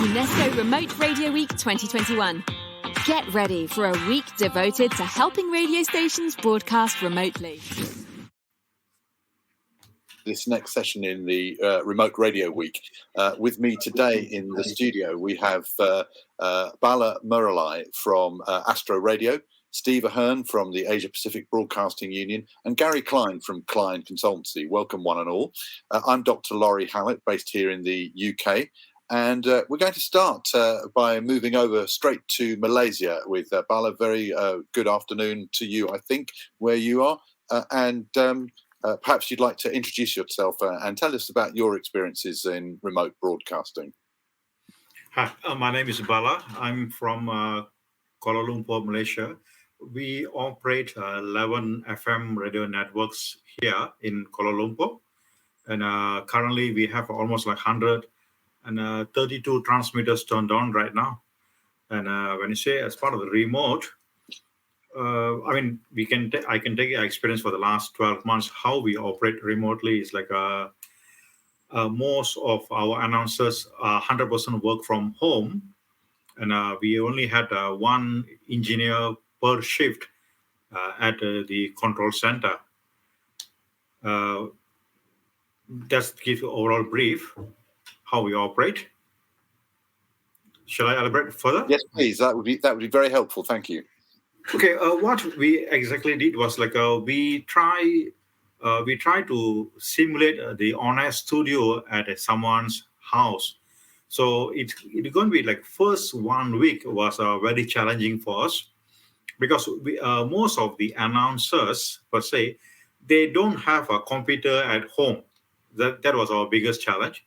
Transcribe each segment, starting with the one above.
UNESCO Remote Radio Week 2021. Get ready for a week devoted to helping radio stations broadcast remotely. This next session in the Remote Radio Week. With me today in the studio, we have Bala, Murali from Astro Radio, Steve Ahern from the Asia Pacific Broadcasting Union, and Gary Kline from Kline Consulting. Welcome, one and all. I'm Dr. Lawrie Hallett, based here in the UK. And we're going to start by moving over straight to Malaysia with Bala. Very good afternoon to you, I think, where you are. Perhaps you'd like to introduce yourself and tell us about your experiences in remote broadcasting. Hi, my name is Bala. I'm from Kuala Lumpur, Malaysia. We operate 11 FM radio networks here in Kuala Lumpur. And currently we have almost like 132 transmitters turned on right now. And when you say as part of the remote, I can take your experience for the last 12 months. How we operate remotely is like most of our announcers 100% work from home, and we only had one engineer per shift at the control center. Just give you overall brief how we operate. Shall I elaborate further? Yes, please. That would be very helpful. Thank you. Okay, what we exactly did was like we try to simulate the on-air studio at someone's house. So it's going to be like first 1 week was very challenging for us because most of the announcers per se, they don't have a computer at home. That was our biggest challenge.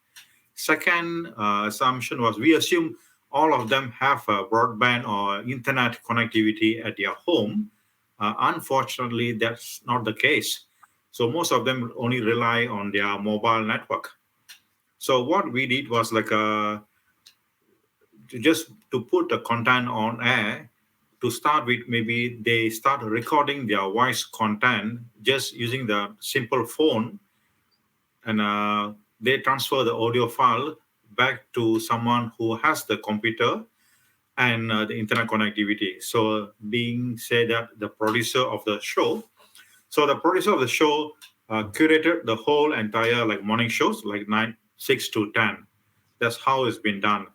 Second assumption was we assume all of them have a broadband or internet connectivity at their home. Unfortunately, that's not the case. So most of them only rely on their mobile network. So what we did was like to put the content on air. To start with, maybe they start recording their voice content just using the simple phone, and they transfer the audio file back to someone who has the computer and the internet connectivity. So being said that the producer of the show curated the whole entire like morning shows, like 6 to 10. That's how it's been done.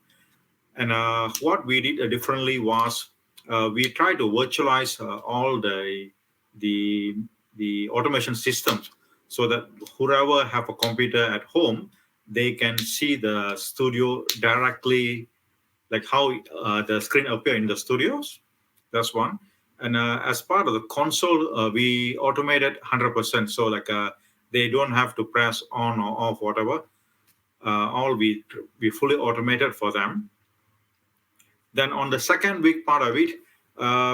And what we did differently was we tried to virtualize all the automation systems so that whoever have a computer at home, they can see the studio directly, like how the screen appear in the studios. That's one. And as part of the console, we automated 100%. So like they don't have to press on or off, whatever. All we fully automated for them. Then on the second week part of it,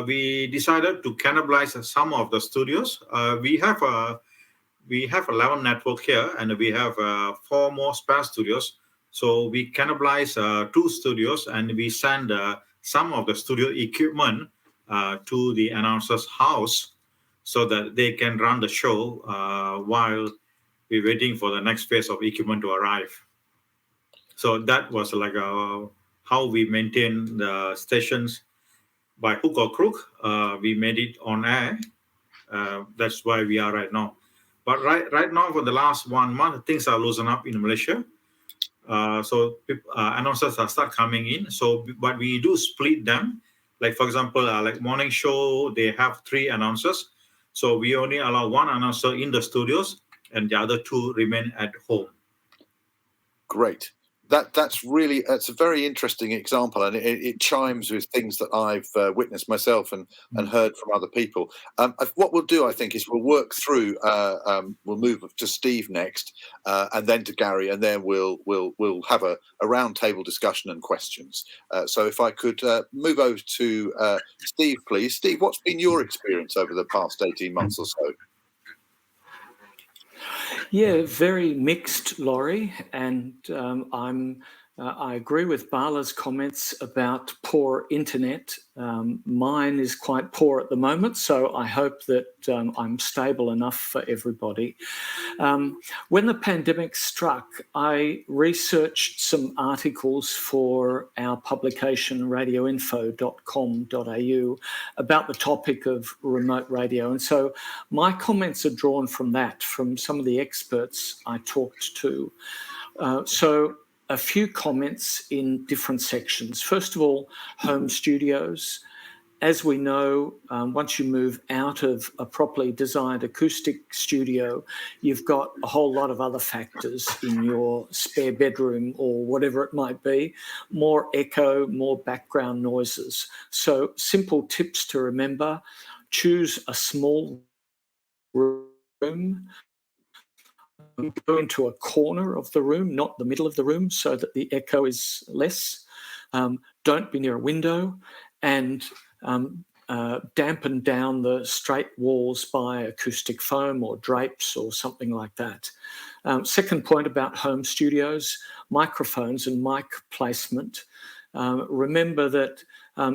we decided to cannibalize some of the studios. We have 11 network here, and we have 4 more spare studios. So we cannibalize 2 studios, and we send some of the studio equipment to the announcer's house so that they can run the show while we're waiting for the next phase of equipment to arrive. So that was like how we maintain the stations by hook or crook. We made it on air. That's why we are right now. But right now, for the last 1 month, things are loosened up in Malaysia. So announcers start coming in. But we do split them. Like, for example, like morning show, they have 3 announcers. So we only allow 1 announcer in the studios, and the other 2 remain at home. Great. That's a very interesting example, and it chimes with things that I've witnessed myself and heard from other people. What we'll do, I think, is we'll work through. We'll move to Steve next, and then to Gary, and then we'll have a roundtable discussion and questions. So if I could move over to Steve, please. Steve, what's been your experience over the past 18 months or so? Yeah, very mixed, Lawrie, and I'm I agree with Bala's comments about poor internet. Mine is quite poor at the moment, so I hope that I'm stable enough for everybody. When the pandemic struck, I researched some articles for our publication radioinfo.com.au about the topic of remote radio. And so my comments are drawn from that, from some of the experts I talked to. So a few comments in different sections. First of all, home studios. As we know, once you move out of a properly designed acoustic studio, you've got a whole lot of other factors in your spare bedroom or whatever it might be, more echo, more background noises. So simple tips to remember: choose a small room, go into a corner of the room, not the middle of the room, so that the echo is less. Don't be near a window, and dampen down the straight walls by acoustic foam or drapes or something like that. Second point about home studios, microphones and mic placement. Remember that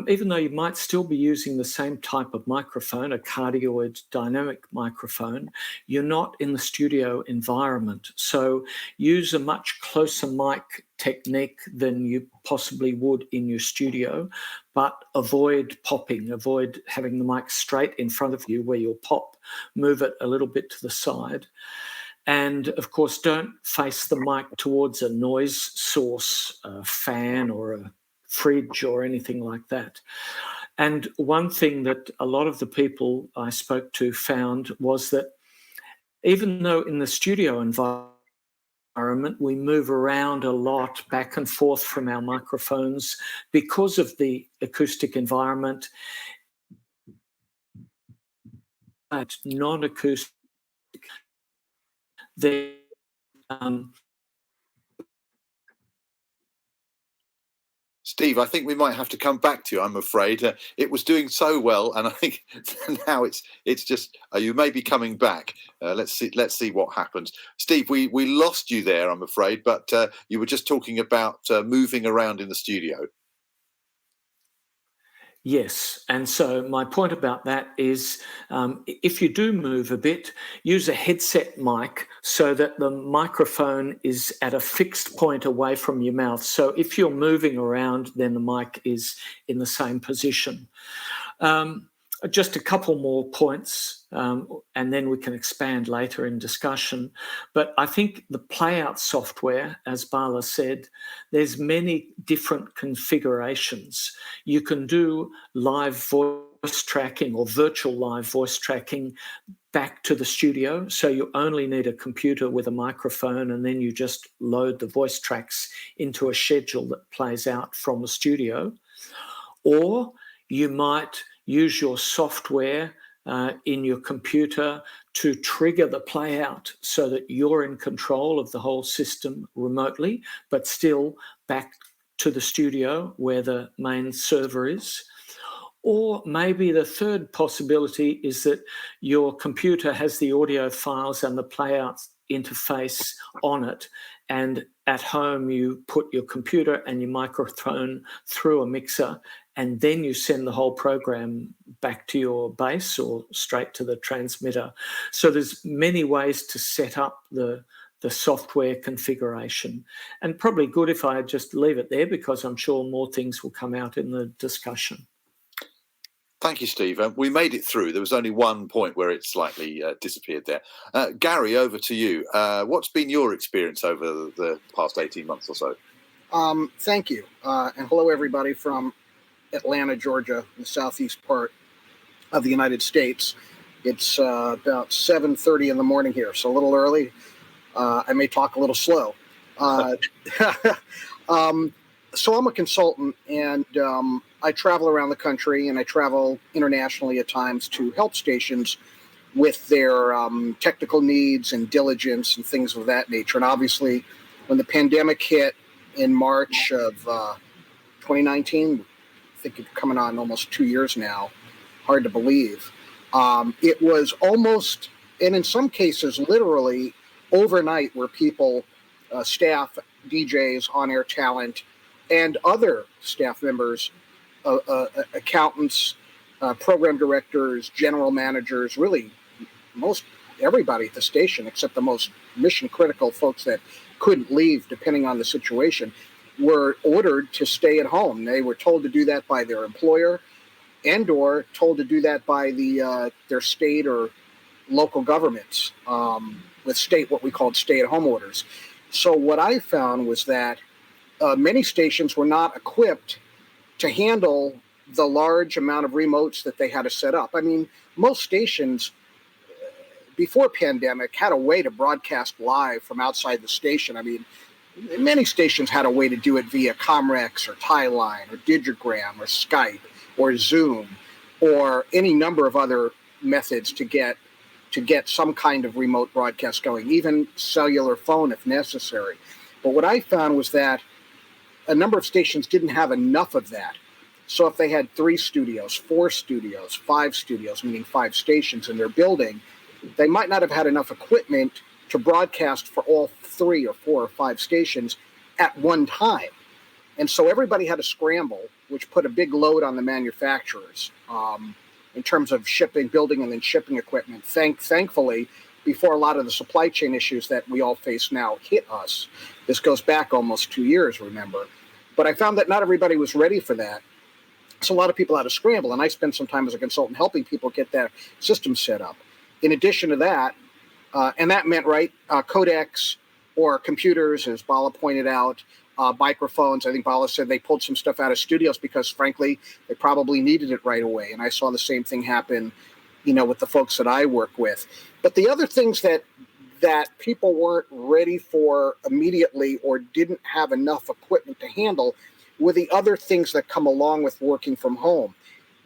even though you might still be using the same type of microphone, a cardioid dynamic microphone, you're not in the studio environment. So use a much closer mic technique than you possibly would in your studio, but avoid popping, avoid having the mic straight in front of you where you'll pop, move it a little bit to the side. And of course, don't face the mic towards a noise source, a fan or a fridge or anything like that. And one thing that a lot of the people I spoke to found was that even though in the studio environment we move around a lot back and forth from our microphones because of the acoustic environment, but non-acoustic, Steve, I think we might have to come back to you, I'm afraid. It was doing so well, and I think now it's just you may be coming back. Let's see what happens. Steve, we lost you there, I'm afraid, but you were just talking about moving around in the studio. Yes, and so my point about that is if you do move a bit, use a headset mic so that the microphone is at a fixed point away from your mouth. So if you're moving around, then the mic is in the same position. Just a couple more points, and then we can expand later in discussion. But I think the playout software, as Bala said, there's many different configurations. You can do live voice tracking or virtual live voice tracking back to the studio. So you only need a computer with a microphone, and then you just load the voice tracks into a schedule that plays out from the studio. Or you might use your software in your computer to trigger the play out so that you're in control of the whole system remotely, but still back to the studio where the main server is. Or maybe the third possibility is that your computer has the audio files and the play out interface on it, and at home you put your computer and your microphone through a mixer, and then you send the whole program back to your base or straight to the transmitter. So there's many ways to set up the software configuration, and probably good if I just leave it there because I'm sure more things will come out in the discussion. Thank you, Steve. We made it through. There was only one point where it slightly disappeared there. Gary, over to you. What's been your experience over the past 18 months or so? Thank you. And hello, everybody from Atlanta, Georgia, the southeast part of the United States. It's about 7:30 in the morning here, so a little early. I may talk a little slow. So I'm a consultant, and I travel around the country, and I travel internationally at times to help stations with their technical needs and diligence and things of that nature. And obviously, when the pandemic hit in March of 2019, I think it's coming on almost 2 years now, hard to believe, it was almost, and in some cases literally, overnight where people, staff DJs, on-air talent, and other staff members, accountants, program directors, general managers, really most everybody at the station, except the most mission-critical folks that couldn't leave, depending on the situation, were ordered to stay at home. They were told to do that by their employer, and/or told to do that by their state or local governments, with what we called stay-at-home orders. So what I found was that many stations were not equipped to handle the large amount of remotes that they had to set up. I mean, most stations before pandemic had a way to broadcast live from outside the station. I mean, many stations had a way to do it via Comrex or Tieline or Digigram or Skype or Zoom or any number of other methods to get some kind of remote broadcast going, even cellular phone if necessary. But what I found was that a number of stations didn't have enough of that. So if they had 3 studios, 4 studios, 5 studios, meaning 5 stations in their building, they might not have had enough equipment to broadcast for all 3 or 4 or 5 stations at one time. And so everybody had to scramble, which put a big load on the manufacturers in terms of shipping, building, and then shipping equipment. Thankfully, before a lot of the supply chain issues that we all face now hit us. This goes back almost 2 years, remember. But I found that not everybody was ready for that. So a lot of people had to scramble, and I spent some time as a consultant helping people get that system set up. In addition to that, and that meant, codecs or computers, as Bala pointed out, microphones. I think Bala said they pulled some stuff out of studios because, frankly, they probably needed it right away. And I saw the same thing happen, with the folks that I work with. But the other things that people weren't ready for immediately or didn't have enough equipment to handle were the other things that come along with working from home.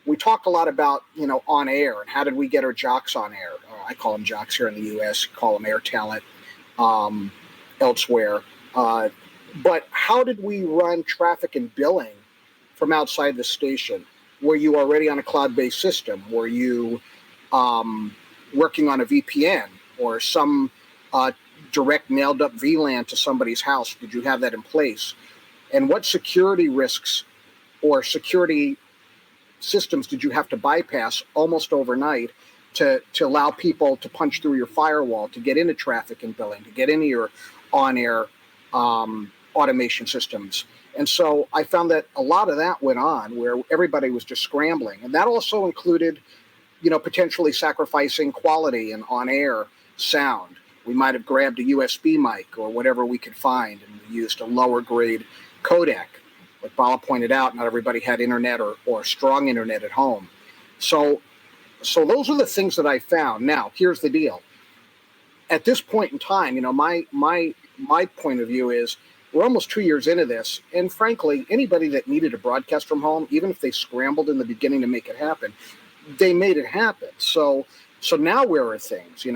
We talk a lot about, on air and how did we get our jocks on air? I call them jocks here in the U.S., call them air talent elsewhere. But how did we run traffic and billing from outside the station? Were you already on a cloud-based system? Were you working on a VPN or some direct nailed-up VLAN to somebody's house? Did you have that in place? And what security risks or security systems did you have to bypass almost overnight to allow people to punch through your firewall, to get into traffic and billing, to get into your on-air automation systems? And so I found that a lot of that went on where everybody was just scrambling. And that also included, potentially sacrificing quality and on-air sound. We might have grabbed a USB mic or whatever we could find, and we used a lower grade codec. Like Bala pointed out, not everybody had internet or strong internet at home. So those are the things that I found. Now, here's the deal. At this point in time, my point of view is we're almost 2 years into this. And frankly, anybody that needed a broadcast from home, even if they scrambled in the beginning to make it happen, they made it happen. So now where are things?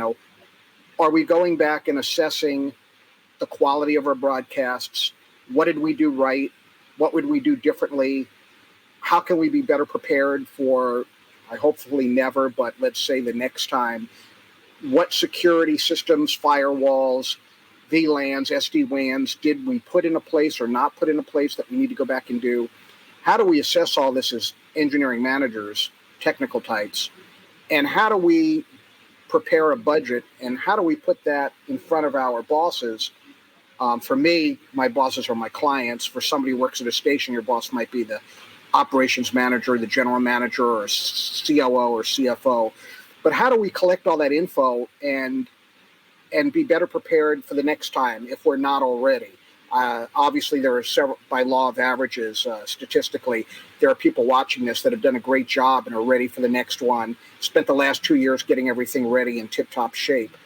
Are we going back and assessing the quality of our broadcasts? What did we do right? What would we do differently? How can we be better prepared for, hopefully never, but let's say the next time? What security systems, firewalls, VLANs, SD-WANs did we put in a place or not put in a place that we need to go back and do? How do we assess all this as engineering managers, technical types? And how do we prepare a budget, and how do we put that in front of our bosses? For me, my bosses are my clients. For somebody who works at a station, your boss might be the operations manager, the general manager, or COO or CFO. But how do we collect all that info and be better prepared for the next time if we're not already? Obviously, there are several, by law of averages, statistically, there are people watching this that have done a great job and are ready for the next one, spent the last 2 years getting everything ready in tip-top shape.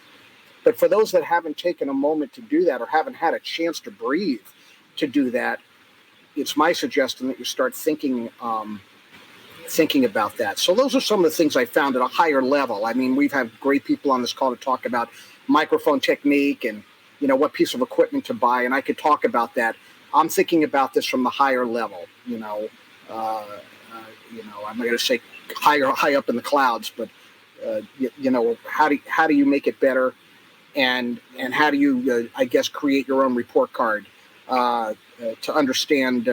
But for those that haven't taken a moment to do that or haven't had a chance to breathe to do that, it's my suggestion that you start thinking about that. So those are some of the things I found at a higher level. I mean, we've had great people on this call to talk about microphone technique and, what piece of equipment to buy, and I could talk about that. I'm thinking about this from the higher level, I'm not going to say high up in the clouds, but, how do you make it better? And how do you, create your own report card to understand,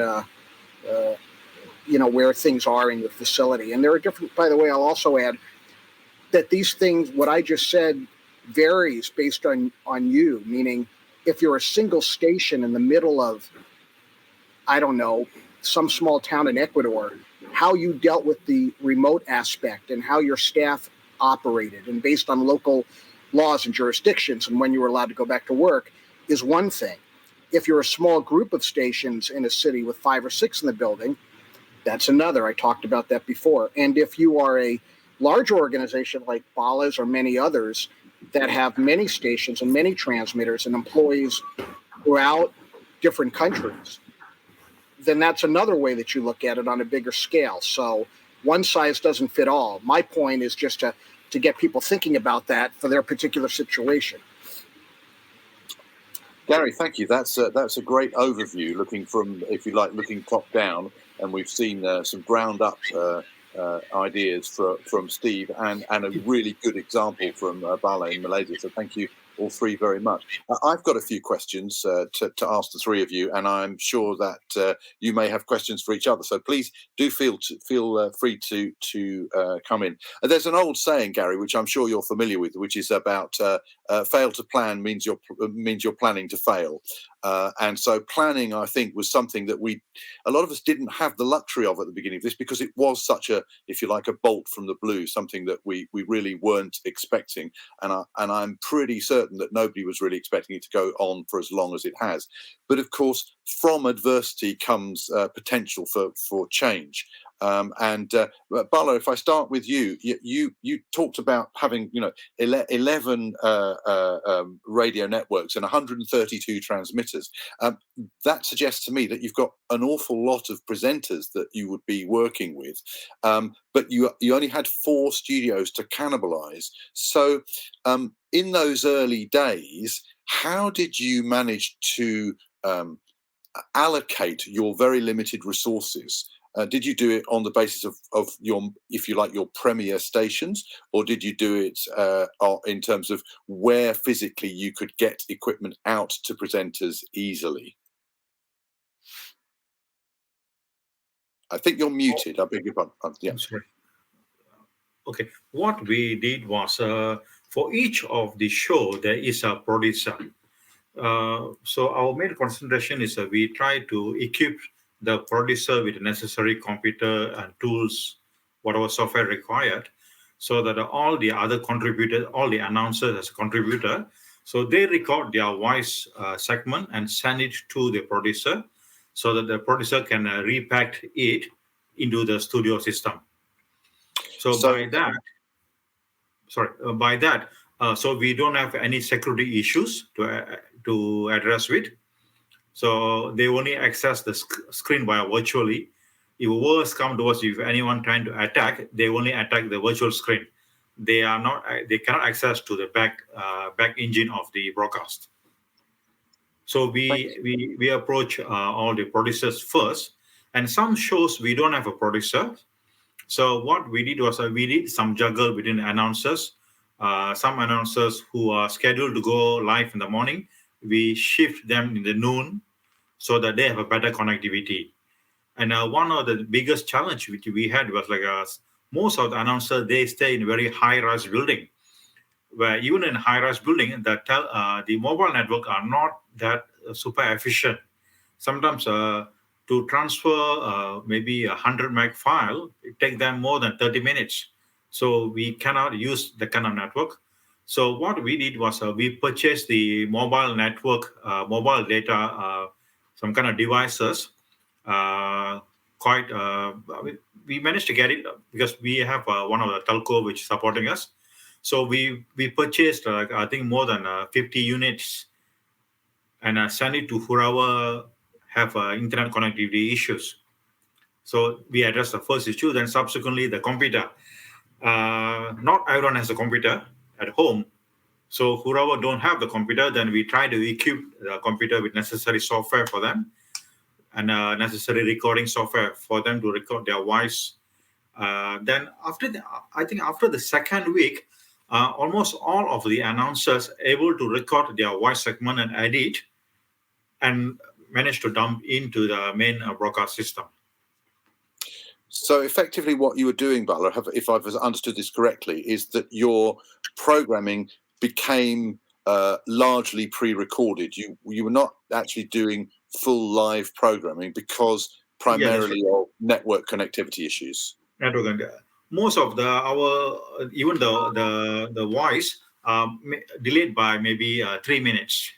where things are in your facility. And there are different, by the way, I'll also add that these things, what I just said, varies based on you, meaning if you're a single station in the middle of, I don't know, some small town in Ecuador, how you dealt with the remote aspect and how your staff operated and based on local laws and jurisdictions and when you were allowed to go back to work is one thing. If you're a small group of stations in a city with 5 or 6 in the building, that's another. I talked about that before. And if you are a larger organization like Bala's or many others that have many stations and many transmitters and employees throughout different countries, then that's another way that you look at it on a bigger scale. So one size doesn't fit all. My point is just to get people thinking about that for their particular situation. Gary, thank you. That's a great overview, looking from, if you like, looking top down, and we've seen some ground up ideas from Steve and a really good example from Bala in Malaysia. So thank you all three very much. I've got a few questions to ask the three of you, and I'm sure that you may have questions for each other. So please do feel free to come in. There's an old saying, Gary, which I'm sure you're familiar with, which is about fail to plan means you're planning to fail. And so planning, I think, was something that a lot of us didn't have the luxury of at the beginning of this, because it was such a, if you like, a bolt from the blue, something that we really weren't expecting. And I'm pretty certain that nobody was really expecting it to go on for as long as it has. But of course, from adversity comes potential for change. Bala, if I start with you, you talked about having 11 radio networks and 132 transmitters. That suggests to me that you've got an awful lot of presenters that you would be working with, but you only had 4 studios to cannibalize. So in those early days, how did you manage to allocate your very limited resources? Did you do it on the basis of your, if you like, your premier stations, or did you do it in terms of where physically you could get equipment out to presenters easily? I think you're muted. I beg your pardon. Yeah. Sorry. Okay. What we did was for each of the show there is a producer. So our main concentration is we try to equip the producer with the necessary computer and tools, whatever software required, so that all the other contributors, all the announcers as a contributor, so they record their voice segment and send it to the producer, so that the producer can repack it into the studio system. So by that, so we don't have any security issues to address with. So they only access the screen via virtually. If worse come to us, if anyone trying to attack, they only attack the virtual screen. They cannot access to the back engine of the broadcast. So we approach all the producers first, and some shows we don't have a producer. So what we did was we did some juggle between the announcers. Some announcers who are scheduled to go live in the morning, we shift them in the noon so that they have a better connectivity. And one of the biggest challenge which we had was most of the announcers, they stay in a very high-rise building, where even in high-rise building, the mobile network are not that super efficient. Sometimes to transfer maybe 100 meg file, it takes them more than 30 minutes. So we cannot use the kind of network. So what we did was we purchased the mobile network, mobile data, some kind of devices. We managed to get it because we have one of the telco which is supporting us. So we purchased I think more than 50 units and sent it to whoever have internet connectivity issues. So we addressed the first issue. Then subsequently the computer. Not everyone has a computer at home. So whoever don't have the computer, then we try to equip the computer with necessary software for them and necessary recording software for them to record their voice. Then after the second week, almost all of the announcers able to record their voice segment and edit. And managed to dump into the main broadcast system. So effectively what you were doing, Bala, if I've understood this correctly, is that your programming became largely pre-recorded. You were not actually doing full live programming because primarily of network connectivity issues. Most of even the voice delayed by maybe 3 minutes.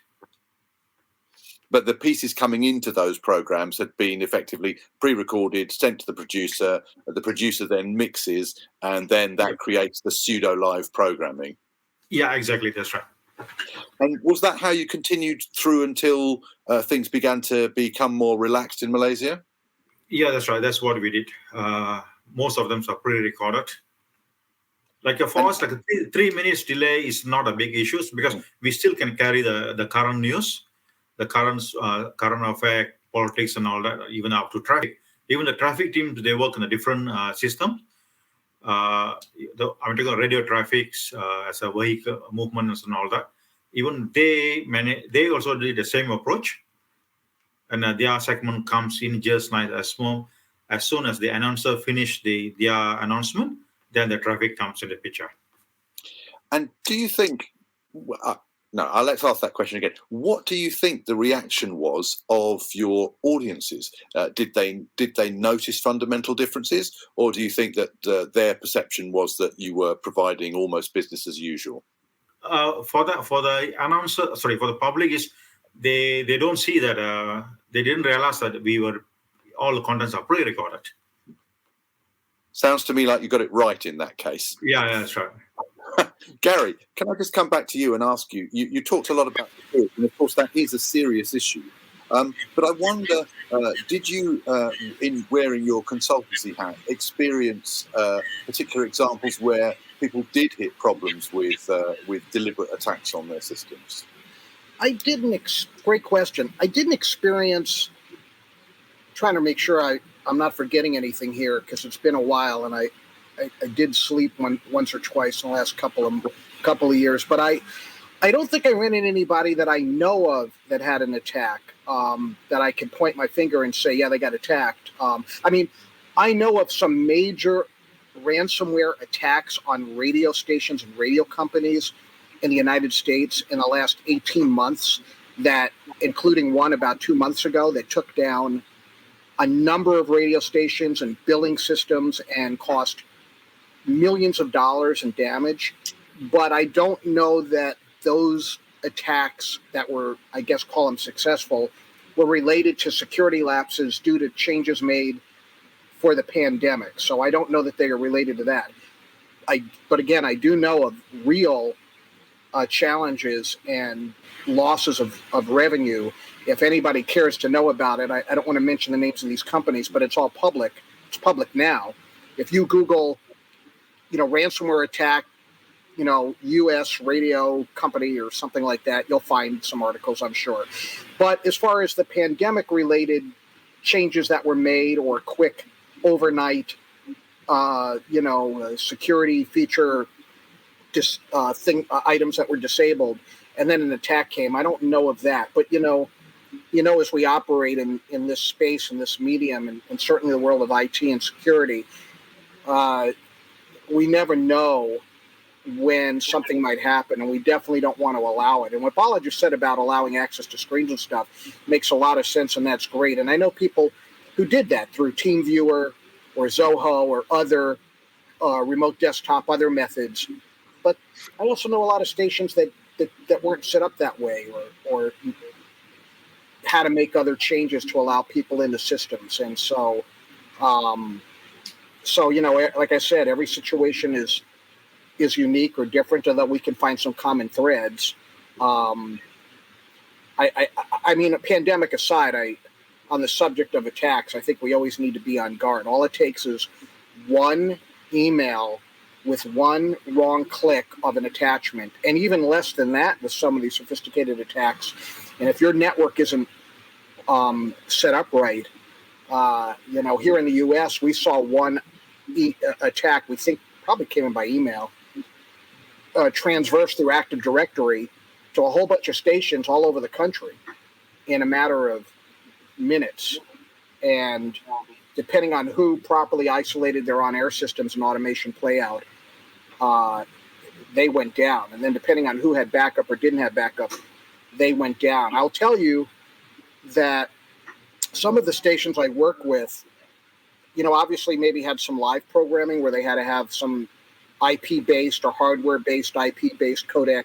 But the pieces coming into those programs had been effectively pre-recorded, sent to the producer then mixes, and then that creates the pseudo-live programming. Yeah, exactly. That's right. And was that how you continued through until things began to become more relaxed in Malaysia? Yeah, that's right. That's what we did. Most of them are pre-recorded. Like for us, like a 3 minutes delay is not a big issue because we still can carry the current news, the current affair, politics, and all that, even up to traffic. Even the traffic teams, they work in a different system. I'm talking about radio traffic as a vehicle movements and all that. Even they also did the same approach, and their segment comes in just like as soon as the announcer finished their announcement, then the traffic comes in the picture. And do you think? Let's ask that question again. What do you think the reaction was of your audiences? Did they notice fundamental differences, or do you think that their perception was that you were providing almost business as usual? For the public is they don't see that they didn't realize that all the contents are pre-recorded. Sounds to me like you got it right in that case. Yeah, that's right. Gary, can I just come back to you and ask you? You talked a lot about it, and of course that is a serious issue. But I wonder, did you, in wearing your consultancy hat, experience particular examples where people did hit problems with deliberate attacks on their systems? I didn't. Great question. I didn't experience. Trying to make sure I'm not forgetting anything here because it's been a while, and I did sleep once or twice in the last couple of years, but I don't think I ran into anybody that I know of that had an attack that I can point my finger and say, yeah, they got attacked. I know of some major ransomware attacks on radio stations and radio companies in the United States in the last 18 months, that including one about 2 months ago that took down a number of radio stations and billing systems and cost millions of dollars in damage. But I don't know that those attacks that were, I guess, call them successful, were related to security lapses due to changes made for the pandemic. So I don't know that they are related to that. But again, I do know of real challenges and losses of revenue. If anybody cares to know about it, I don't want to mention the names of these companies, but it's all public. It's public now. If you Google, ransomware attack, U.S. radio company or something like that, you'll find some articles, I'm sure. But as far as the pandemic-related changes that were made or quick overnight, security feature items that were disabled, and then an attack came, I don't know of that. But, as we operate in this space, in this medium, and certainly the world of IT and security, we never know when something might happen, and we definitely don't want to allow it. And what Bala just said about allowing access to screens and stuff makes a lot of sense, and that's great. And I know people who did that through TeamViewer or Zoho or other remote desktop, other methods. But I also know a lot of stations that weren't set up that way, or how to make other changes to allow people into systems. And so, like I said, every situation is unique or different, although we can find some common threads. A pandemic aside, on the subject of attacks, I think we always need to be on guard. All it takes is one email with one wrong click of an attachment, and even less than that with some of these sophisticated attacks. And if your network isn't set up right, here in the U.S., we saw one attack, we think probably came in by email, transverse through Active Directory to a whole bunch of stations all over the country in a matter of minutes. And depending on who properly isolated their on-air systems and automation playout, they went down. And then depending on who had backup or didn't have backup, they went down. I'll tell you that some of the stations I work with, obviously maybe had some live programming where they had to have some IP-based or hardware-based, IP-based codec,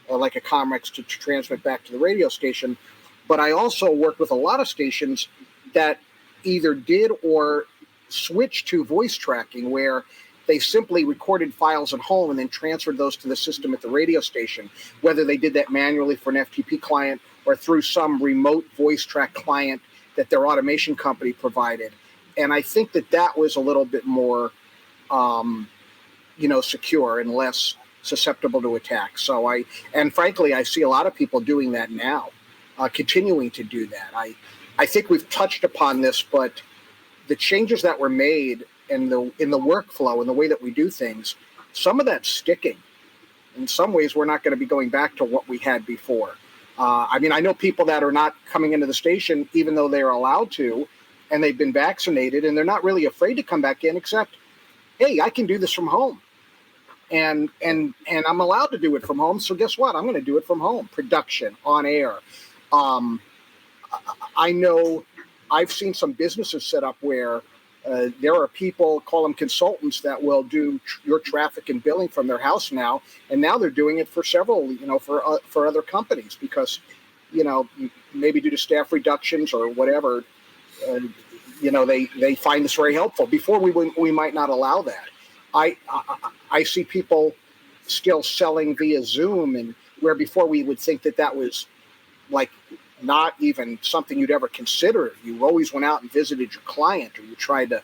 like a Comrex to transmit back to the radio station. But I also worked with a lot of stations that either did or switched to voice tracking, where they simply recorded files at home and then transferred those to the system at the radio station, whether they did that manually for an FTP client or through some remote voice track client that their automation company provided. And I think that was a little bit more, secure and less susceptible to attack. And frankly, I see a lot of people doing that now, continuing to do that. I think we've touched upon this, but the changes that were made in the workflow and the way that we do things, some of that's sticking. In some ways, we're not going to be going back to what we had before. I know people that are not coming into the station, even though they're allowed to, and they've been vaccinated, and they're not really afraid to come back in, except, hey, I can do this from home. And I'm allowed to do it from home, so guess what? I'm going to do it from home. Production, on air. I know I've seen some businesses set up where there are people, call them consultants, that will do your traffic and billing from their house now, and now they're doing it for several, for other companies because, maybe due to staff reductions or whatever, they find this very helpful. Before we might not allow that. I see people still selling via Zoom, and where before we would think that was like not even something you'd ever consider. You always went out and visited your client, or you tried to,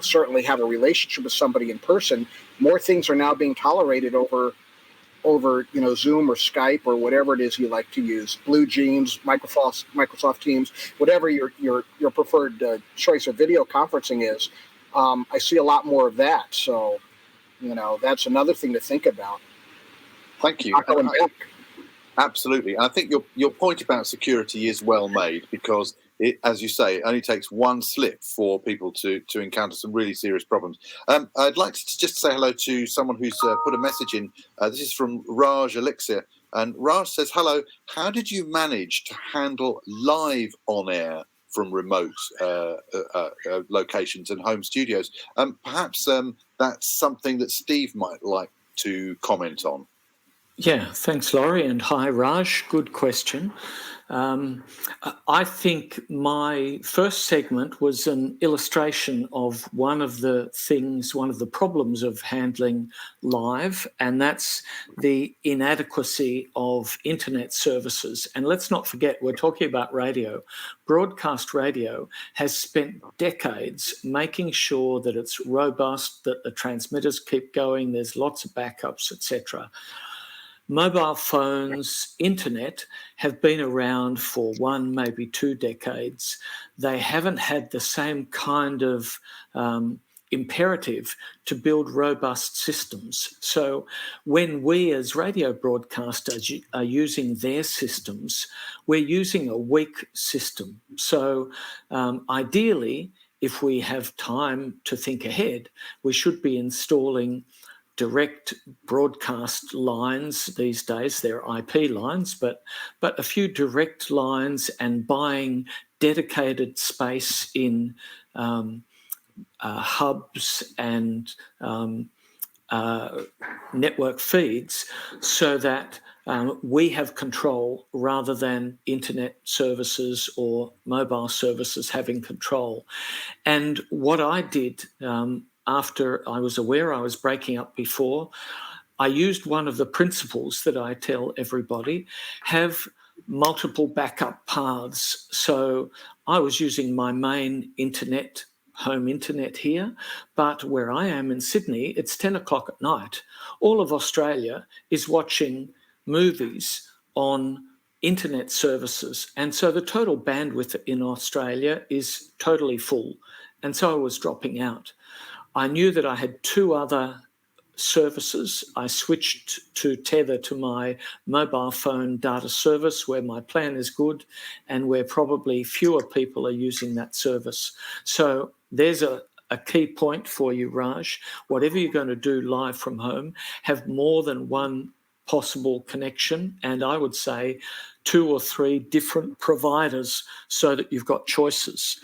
certainly have a relationship with somebody in person. More things are now being tolerated over Zoom or Skype or whatever it is you like to use. Blue Jeans, Microsoft Teams, whatever your preferred choice of video conferencing is. I see a lot more of that. So, that's another thing to think about. Thank you. Absolutely. And I think your point about security is well made, because it, as you say, it only takes one slip for people to encounter some really serious problems. I'd like to just say hello to someone who's put a message in. This is from Raj Elixir. And Raj says, hello, how did you manage to handle live on air from remote locations and home studios? Perhaps that's something that Steve might like to comment on. Yeah, thanks, Lawrie, and hi, Raj. Good question. I think my first segment was an illustration of one of the problems of handling live, and that's the inadequacy of internet services. And let's not forget, we're talking about radio. Broadcast radio has spent decades making sure that it's robust, that the transmitters keep going, there's lots of backups, etc. Mobile phones, internet have been around for 1, maybe 2 decades. They haven't had the same kind of imperative to build robust systems. So when we as radio broadcasters are using their systems, we're using a weak system. So ideally, if we have time to think ahead, we should be installing direct broadcast lines these days. They're IP lines, but a few direct lines, and buying dedicated space in hubs and network feeds, so that we have control rather than internet services or mobile services having control. And what I did after I was aware I was breaking up before, I used one of the principles that I tell everybody: have multiple backup paths. So I was using my main internet, home internet here, but where I am in Sydney, it's 10 o'clock at night. All of Australia is watching movies on internet services. And so the total bandwidth in Australia is totally full. And so I was dropping out. I knew that I had 2 other services. I switched to tether to my mobile phone data service where my plan is good and where probably fewer people are using that service. So there's a key point for you, Raj. Whatever you're going to do live from home, have more than one possible connection, and I would say 2 or 3 different providers so that you've got choices.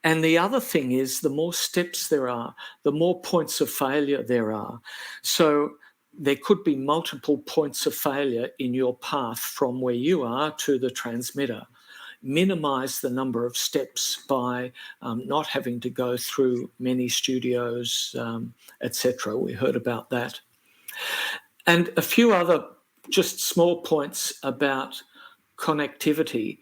And the other thing is, the more steps there are, the more points of failure there are. So there could be multiple points of failure in your path from where you are to the transmitter. Minimise the number of steps by not having to go through many studios, etc. We heard about that. And a few other just small points about connectivity.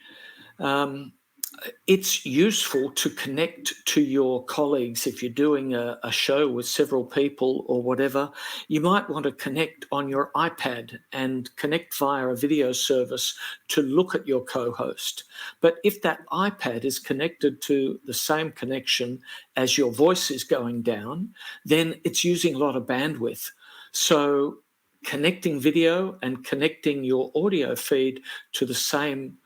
It's useful to connect to your colleagues. If you're doing a show with several people or whatever, you might want to connect on your iPad and connect via a video service to look at your co-host. But if that iPad is connected to the same connection as your voice is going down, then it's using a lot of bandwidth. So connecting video and connecting your audio feed to the same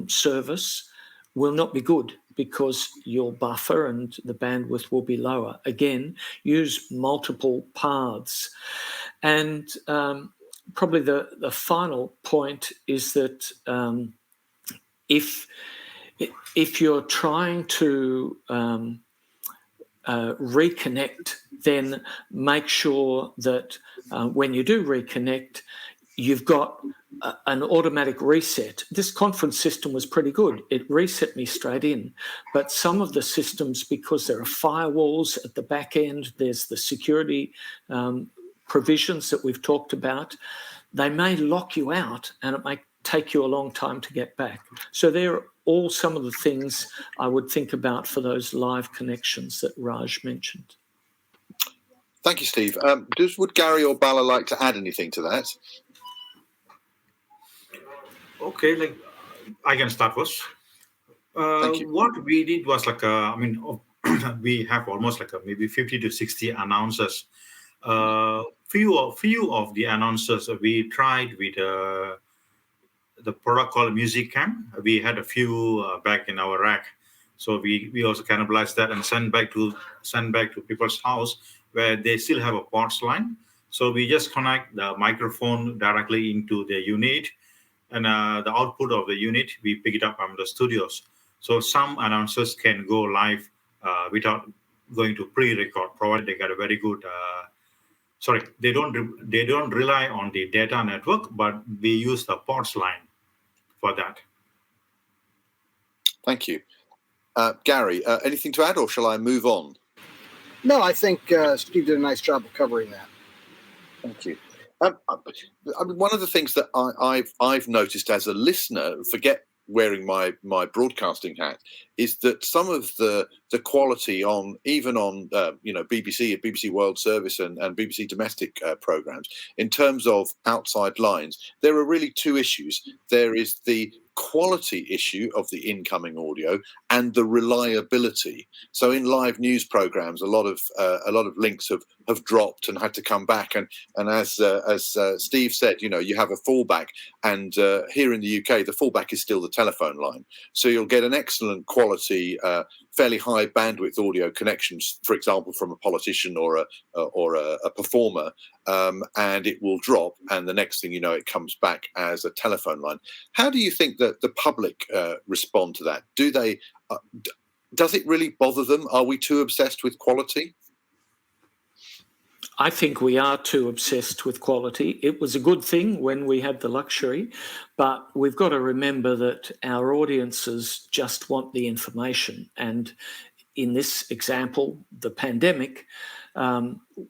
service will not be good because your buffer and the bandwidth will be lower. Again, use multiple paths. And probably the final point is that if you're trying to reconnect, then make sure that when you do reconnect, you've got an automatic reset. This conference system was pretty good. It reset me straight in. But some of the systems, because there are firewalls at the back end, there's the security provisions that we've talked about, they may lock you out and it may take you a long time to get back. So they're all some of the things I would think about for those live connections that Raj mentioned. Thank you, Steve. Would Gary or Bala like to add anything to that? Okay, I can start first. What we did was we have almost maybe 50 to 60 announcers. Few of the announcers we tried with the product called Music Cam. We had a few back in our rack, so we also cannibalized that and send back to people's house where they still have a ports line. So we just connect the microphone directly into the unit. And the output of the unit, we pick it up from the studios. So some announcers can go live without going to pre-record, provided they got a very good. They don't rely on the data network, but we use the ports line for that. Thank you, Gary. Anything to add, or shall I move on? No, I think Steve did a nice job of covering that. Thank you. One of the things that I've noticed as a listener, forget wearing my broadcasting hat, is that some of the quality on BBC World Service and BBC domestic programs, in terms of outside lines, there are really 2 issues. There is the quality issue of the incoming audio and the reliability. So in live news programs, a lot of links have dropped and had to come back. And as Steve said, you have a fallback. And here in the UK, the fallback is still the telephone line. So you'll get an excellent quality, fairly high bandwidth audio connections, for example, from a politician or a performer, and it will drop. And the next thing you know, it comes back as a telephone line. How do you think that the public respond to that? Do they? Does it really bother them? Are we too obsessed with quality? I think we are too obsessed with quality. It was a good thing when we had the luxury, but we've got to remember that our audiences just want the information. And in this example, the pandemic,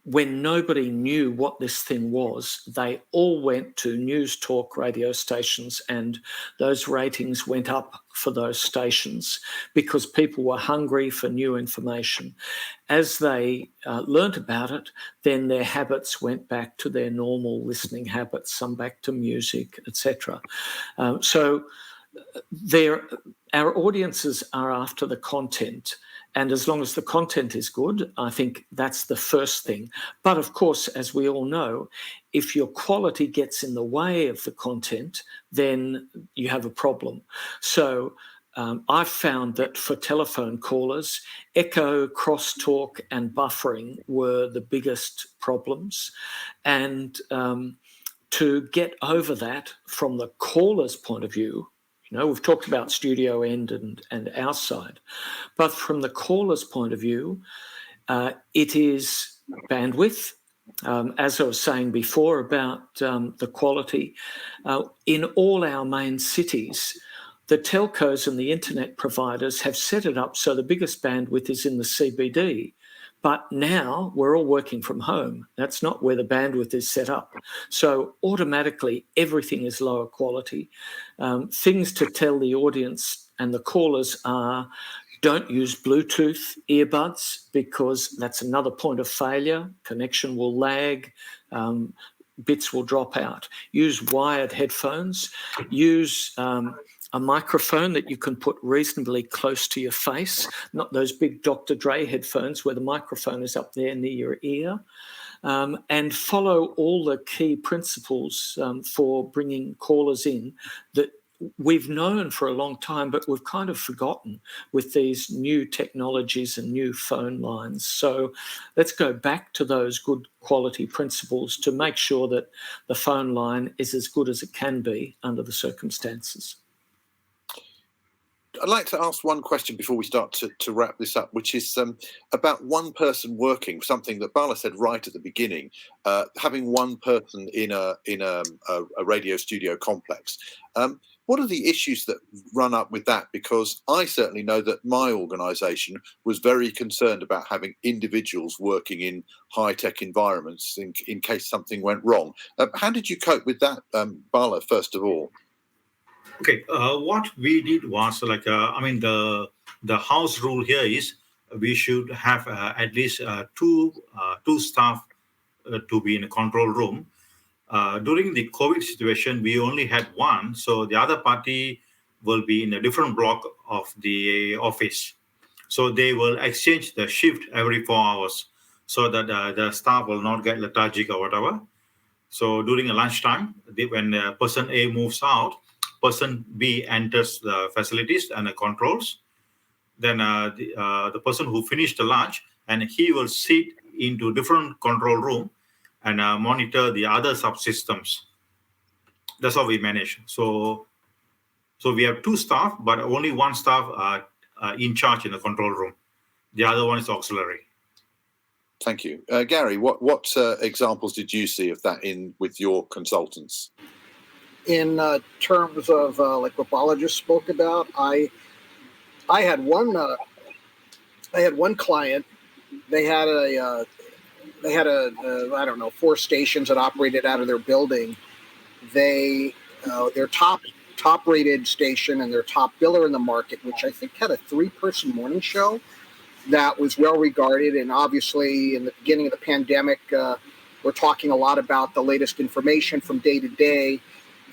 when nobody knew what this thing was, they all went to news talk radio stations, and those ratings went up for those stations because people were hungry for new information. As they learnt about it, then their habits went back to their normal listening habits, some back to music, etc. So our audiences are after the content. And as long as the content is good, I think that's the first thing. But of course, as we all know, if your quality gets in the way of the content, then you have a problem. So I've found that for telephone callers, echo, crosstalk, and buffering were the biggest problems. And to get over that from the caller's point of view, we've talked about studio end and our side, but from the caller's point of view, it is bandwidth. As I was saying before about the quality, in all our main cities, the telcos and the internet providers have set it up so the biggest bandwidth is in the CBD. But now we're all working from home. That's not where the bandwidth is set up. So automatically everything is lower quality. Things to tell the audience and the callers are, don't use Bluetooth earbuds because that's another point of failure. Connection will lag. Bits will drop out. Use wired headphones. Use a microphone that you can put reasonably close to your face, not those big Dr. Dre headphones where the microphone is up there near your ear, and follow all the key principles for bringing callers in that we've known for a long time, but we've kind of forgotten with these new technologies and new phone lines. So let's go back to those good quality principles to make sure that the phone line is as good as it can be under the circumstances. I'd like to ask one question before we start to wrap this up, which is about one person working, something that Bala said right at the beginning, having one person in a radio studio complex. What are the issues that run up with that? Because I certainly know that my organisation was very concerned about having individuals working in high-tech environments in case something went wrong. How did you cope with that, Bala, first of all? Okay, what we did was the house rule here is we should have at least two staff to be in a control room. During the COVID situation, we only had one, so the other party will be in a different block of the office. So they will exchange the shift every 4 hours so that the staff will not get lethargic or whatever. So during a lunchtime, when person A moves out, person B enters the facilities and the controls. Then the person who finished the lunch, and he will sit into different control room and monitor the other subsystems. That's how we manage. So we have two staff, but only one staff in charge in the control room. The other one is auxiliary. Thank you. Gary, what examples did you see of that with your consultants? In terms of like what Bala just spoke about, I had one client. They had I don't know, 4 stations that operated out of their building. Their top rated station and their top biller in the market, which I think had a 3-person morning show that was well regarded. And obviously in the beginning of the pandemic, we're talking a lot about the latest information from day to day.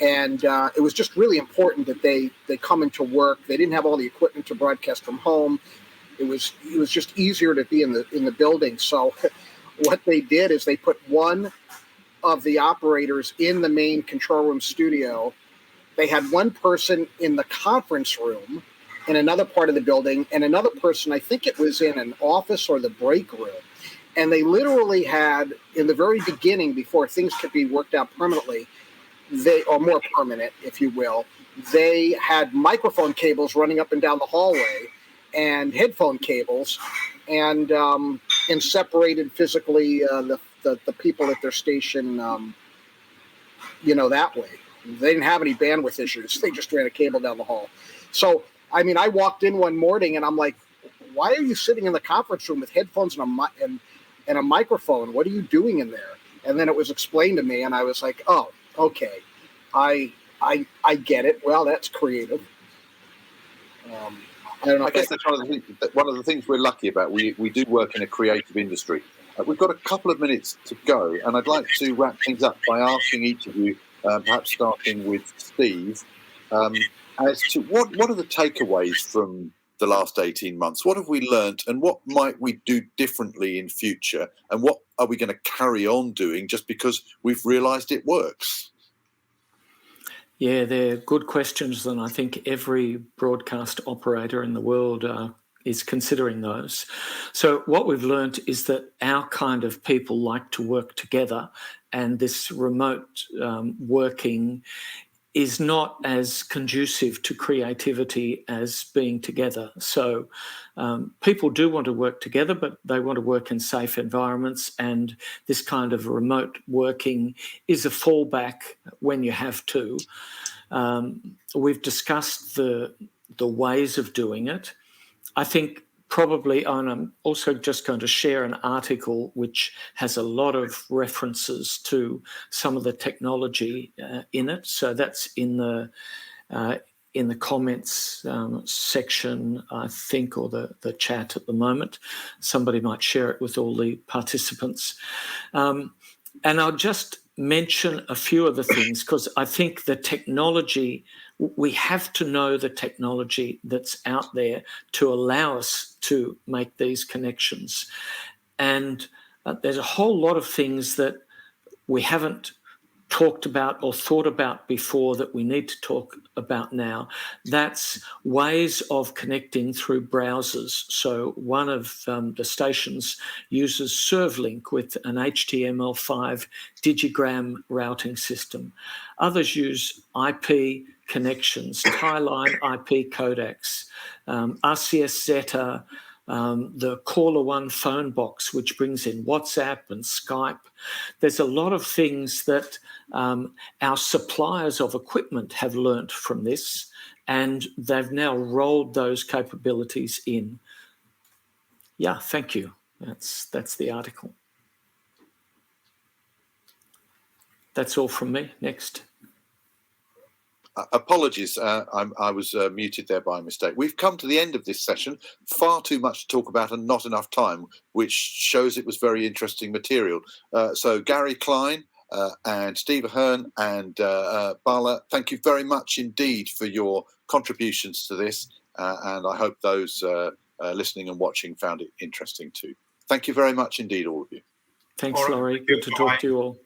And it was just really important that they come into work. They didn't have all the equipment to broadcast from home. It was just easier to be in the building. So what they did is they put one of the operators in the main control room studio. They had one person in the conference room in another part of the building, and another person, I think it was in an office or the break room. And they literally had, in the very beginning, before things could be worked out permanently, or more permanent, if you will, they had microphone cables running up and down the hallway and headphone cables, and separated physically the people at their station, that way. They didn't have any bandwidth issues. They just ran a cable down the hall. So, I mean, I walked in one morning and I'm like, why are you sitting in the conference room with headphones and a microphone? What are you doing in there? And then it was explained to me, and I was like, oh, okay, I get it. Well, that's creative. I don't know. I guess that's one of the things we're lucky about. We do work in a creative industry. We've got a couple of minutes to go, and I'd like to wrap things up by asking each of you, perhaps starting with Steve, as to what are the takeaways from the last 18 months? What have we learnt, and what might we do differently in future? And what are we going to carry on doing just because we've realised it works? Yeah, they're good questions, and I think every broadcast operator in the world is considering those. So what we've learnt is that our kind of people like to work together, and this remote working is not as conducive to creativity as being together. So people do want to work together, but they want to work in safe environments, and this kind of remote working is a fallback when you have to. We've discussed the ways of doing it. I think probably, and I'm also just going to share an article which has a lot of references to some of the technology in it. So that's in the comments section, I think, or the chat at the moment. Somebody might share it with all the participants. And I'll just mention a few of the things, because I think the technology, we have to know the technology that's out there to allow us to make these connections. And there's a whole lot of things that we haven't talked about or thought about before that we need to talk about now. That's ways of connecting through browsers. So one of the stations uses ServLink with an HTML5 digigram routing system. Others use IP connections, Kline IP codecs, RCS Zeta, the Caller One phone box, which brings in WhatsApp and Skype. There's a lot of things that our suppliers of equipment have learnt from this, and they've now rolled those capabilities in. Yeah, thank you. That's the article. That's all from me. Next. Apologies, I was muted there by mistake. We've come to the end of this session. Far too much to talk about and not enough time, which shows it was very interesting material. So Gary Kline and Steve Ahern and Bala, thank you very much indeed for your contributions to this. And I hope those listening and watching found it interesting too. Thank you very much indeed, all of you. Thanks, Lawrie. Good to talk to you all.